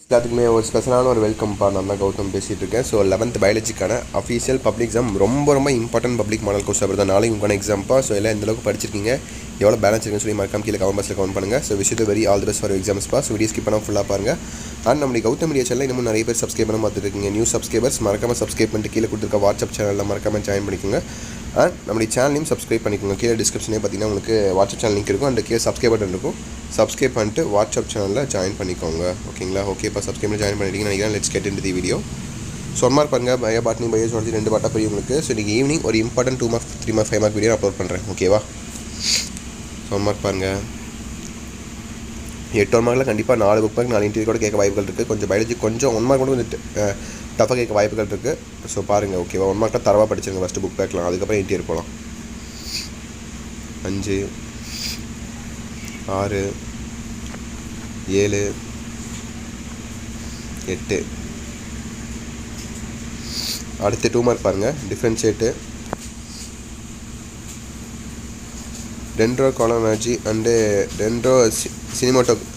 எல்லாத்துக்குமே ஒரு ஸ்பெஷலான ஒரு வெல்கம் நான் தான் கௌதம் பேசிகிட்டு இருக்கேன். ஸோ 11th பயாலஜிக்கான அஃபீஷியல் பப்ளிக் எக்ஸாம் ரொம்ப இம்பார்ட்டன்ட் பப்ளிக் மாடல் கோர்ஸ் அப்படி தான் நாளைக்கு உங்களுக்கான எக்ஸாம்ப்பா. ஸோ எல்லாம் எந்தளவுக்கு படிச்சிருக்கீங்க, எவ்வளோ பேலன்ஸ் இருக்குன்னு சொல்லி மறக்காம கீழே கமெண்ட் பாக்ஸில் கமெண்ட் பண்ணுங்கள். So wish you very all the best for எக்ஸாம்ஸ்ப்பா. ஸோ வீடியோ ஸ்கிப் பண்ணால் ஃபுல்லாக பாருங்கள். அண்ட் நம்மளுடைய கௌதம் மீடியா சேனல் இன்னமும் நிறைய பேர் சப்ஸ்கிரைப் பண்ண பார்த்துட்டு இருக்கீங்க. நியூ சப்ஸ்கிரைபர்ஸ் மறக்காம சப்ஸ்கிரைப் பண்ணிட்டு கீழே கொடுத்துருக்க வாட்ஸ்அப் சேனலில் மறக்காம ஜாயின் பண்ணிக்கோங்க. அண்ட் நம்மளுடைய சேனலையும் சப்ஸ்கிரைப் பண்ணிக்கோங்க. கீழே டிஸ்கிரிப்ஷனே பார்த்தீங்கன்னா உங்களுக்கு வாட்ஸ்அப் சேனல் லிங்க் இருக்கும். அண்ட் கீழே சப்ஸ்கிரைப் பட்டன் இருக்கும். சப்ஸ்கிரைப் பண்ணிட்டு வாட்ஸ்அப் சேனலில் ஜாயின் பண்ணிக்கோங்க. ஓகேங்களா? ஓகே, இப்போ சப்ஸ்கிரைப் பண்ணி ஜாயின் பண்ணிட்டீங்கன்னு நினைக்கிறேன். Let's get into the video. So 1 mark பாருங்கள், பயோ பாட்னி பயோ ஜுவாலஜி 2 பாட்டாக புரியும் உங்களுக்கு. ஸோ இன்றைக்கி ஈவினிங் ஒரு important 2 mark 3 mark 5 mark video upload பண்ணுறேன். ஓகேவா? ஸோ 1 மார்க் பாருங்கள். 8 1 மார்க்கில் கண்டிப்பாக 4 புக் மார்க் 4 இன்டர்வியூ கூட கேட்க வாய்ப்புகள் இருக்குது. கொஞ்சம் பயாலஜி கொஞ்சம் 1 மார்க் கூட கொஞ்சம் டஃபாக கேட்க வாய்ப்புகள் இருக்குது. ஸோ பாருங்கள். ஓகேவா? 1 மார்க்கில் தரவாக படிச்சிருங்க. ஃபஸ்ட்டு புக் பேக்கலாம், அதுக்கப்புறம் இன்டர்வியூ போகலாம். 5 6 7 8. அடுத்து 2 மார்க் பாருங்கள். Differentiate dendrology and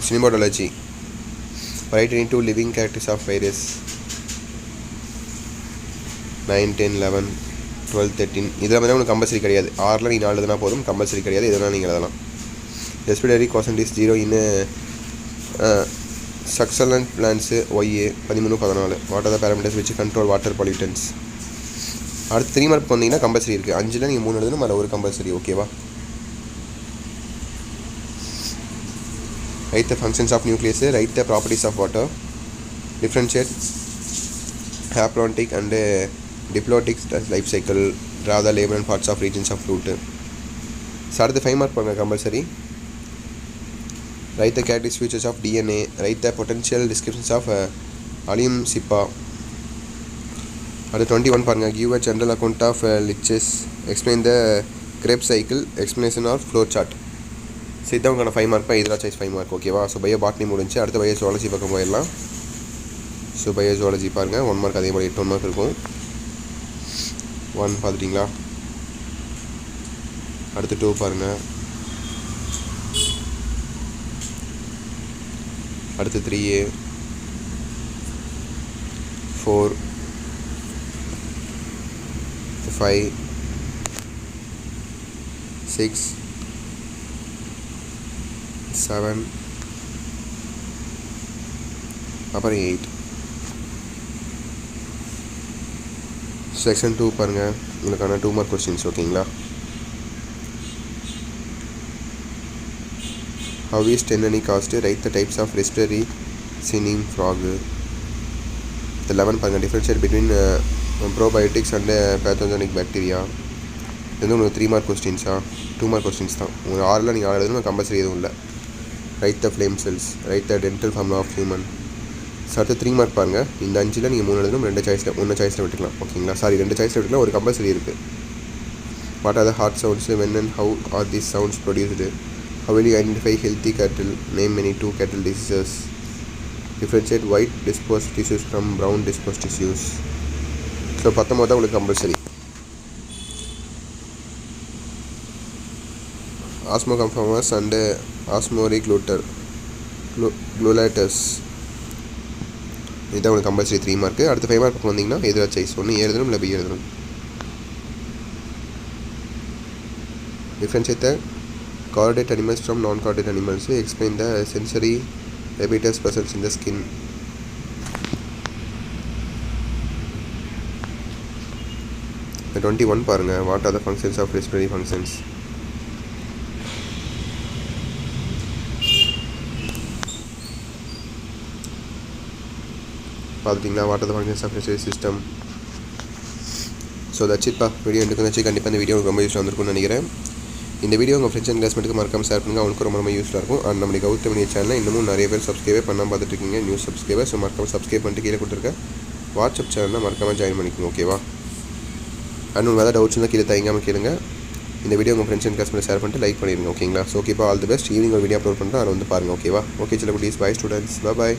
cinematology write in two living characters of virus 9 10 11 12 13. இதில் வந்து உங்களுக்கு கம்பல்சரி கிடையாது. 6ல் நீ 4 எழுதுனா போதும், கம்பல்சரி கிடையாது. இதெல்லாம் நீங்கள் எழுதலாம். Respiratory quotient is 0 in succulent plants ஒய்ஏ 13 14. What are the parameters which control water pollutants. அடுத்து 3 மார்க் வந்தீங்கன்னா கம்பல்சரி இருக்குது. 5ல் நீங்கள் 3 எழுதணும், அதில் ஒரு கம்பல்சரி. ஓகேவா? Write the functions of nucleus, write the properties of water, differentiate haplontic and diplontic life cycle, draw the label and parts of regions of fruit. So அடுத்து 5 mark பாருங்கள் compulsory. Write the characteristic features of DNA, write the potential descriptions of Allium cepa. அடுத்து 21 பாருங்கள். Give a general account of lichens, explain the Krebs cycle, explanation of flow chart. So இதான் உங்களுக்கான 5 mark. இதில் choice 5 mark. ஓகேவா? So bio botany முடிஞ்சு அடுத்து bio zoology பக்கம் போயிடலாம். ஸோ பயோ ஜுவாலஜி பாருங்கள். 1 மார்க் அதே மாதிரி 8 1 மார்க் இருக்கும். 1 பார்த்துட்டிங்களா? அடுத்து 2 பாருங்கள். அடுத்து 3A 4 5 6 7 அப்புறம் 8. செக்ஷன் 2 பாருங்கள். உங்களுக்கான 2 மார்க் கொஸ்டின்ஸ். ஓகேங்களா? How is tenony caused? Write the types of respiratory singing frog. The 11 பாருங்கள். Differentiate between probiotics and pathogenic bacteria. இது உங்களுக்கு 3 மார்க் கொஸ்டின்ஸா? 2 மார்க் கொஸ்டின்ஸ் தான். உங்களுக்கு 6ல் நீங்கள் 6 எழுதணும், கம்பல்சரி எதுவும் இல்லை. Write the flame cells, write the dental formula of human. So அடுத்து 3 மார்க் பாருங்கள். இந்த 5ல் நீங்கள் 3 எழுதணும், 2 சாய்ஸில் 1 சாய்ஸில் விட்டுக்கலாம். ஓகேங்களா? சாரி, 2 சாய்ஸில் விட்டுக்கலாம், ஒரு கம்பல்சரி இருக்குது. What are the heart sounds, when and how are these sounds produced, how will you identify healthy cattle, name any 2 cattle diseases, differentiate white disposed tissues from brown disposed tissues. So 19 தான் உங்களுக்கு compulsory. ஆஸ்மோகம்ஃபார்மஸ் and ஆஸ்மோரி குளூலேட்டஸ். இதுதான் உங்களுக்கு compulsory 3 mark. அடுத்து 5 mark வந்தீங்கன்னா எதிராக choice 1 எழுதணும், இல்லை B எழுதணும். differentiate the chordate animals from non-chordate animals. Explain the sensory apparatus present in the skin. The 21 பாருங்கள். What are the functions of respiratory functions? பார்த்துட்டிங்களா? What are the functions of respiratory system? So that's இட்பா. Video எனக்கு வச்சு கண்டிப்பாக இந்த video ரொம்ப யூஸ்ஃபுல்லாக இருந்திருக்கும்னு நினைக்கிறேன். இந்த வீடியோ உங்கள் ஃப்ரெண்ட்ஸ் அண்ட் கிளாஸ்மேட்டுக்கு மறக்காம ஷேர் பண்ணுங்கள். அவனுக்கு ரொம்ப யூஸ்ஃபுல்லாக இருக்கும். அண்ட் நம்மளுடைய கௌதம் மீடியா சேனலில் இன்னமும் நிறைய பேர் சப்ஸ்கிரைபே பண்ணாமல் பார்த்துட்டு இருக்கீங்க, நியூஸ் சப்ஸ்கிரைபர். ஸோ மறக்காம சப்ஸ்கிரைப் பண்ணிட்டு கீழே கொடுத்துருக்க வாட்ஸ்அப் சேனலில் மறக்காமல் ஜாயின் பண்ணிக்கோங்க. ஓகேவா? அண்ட் உங்களுக்கு ஏதாவது டவுட்ஸ் இருந்தால் கீழே தயங்காமல் கேளுங்க. இந்த வீடியோ உங்கள் ஃப்ரெண்ட்ஸ் அண்ட் கிளாஸ்மேட் ஷேர் பண்ணிட்டு லைக் பண்ணிடுங்க. ஓகேங்களா? ஸோ ஓகேப்பா, ஆல் தி பெஸ்ட். ஈவினிங் ஒரு வீடியோ அப்லோட் பண்ணிட்டு அதை வந்து பாருங்கள். ஓகேவா? ஓகே சில குட்டீஸ். Bye students. பாய்.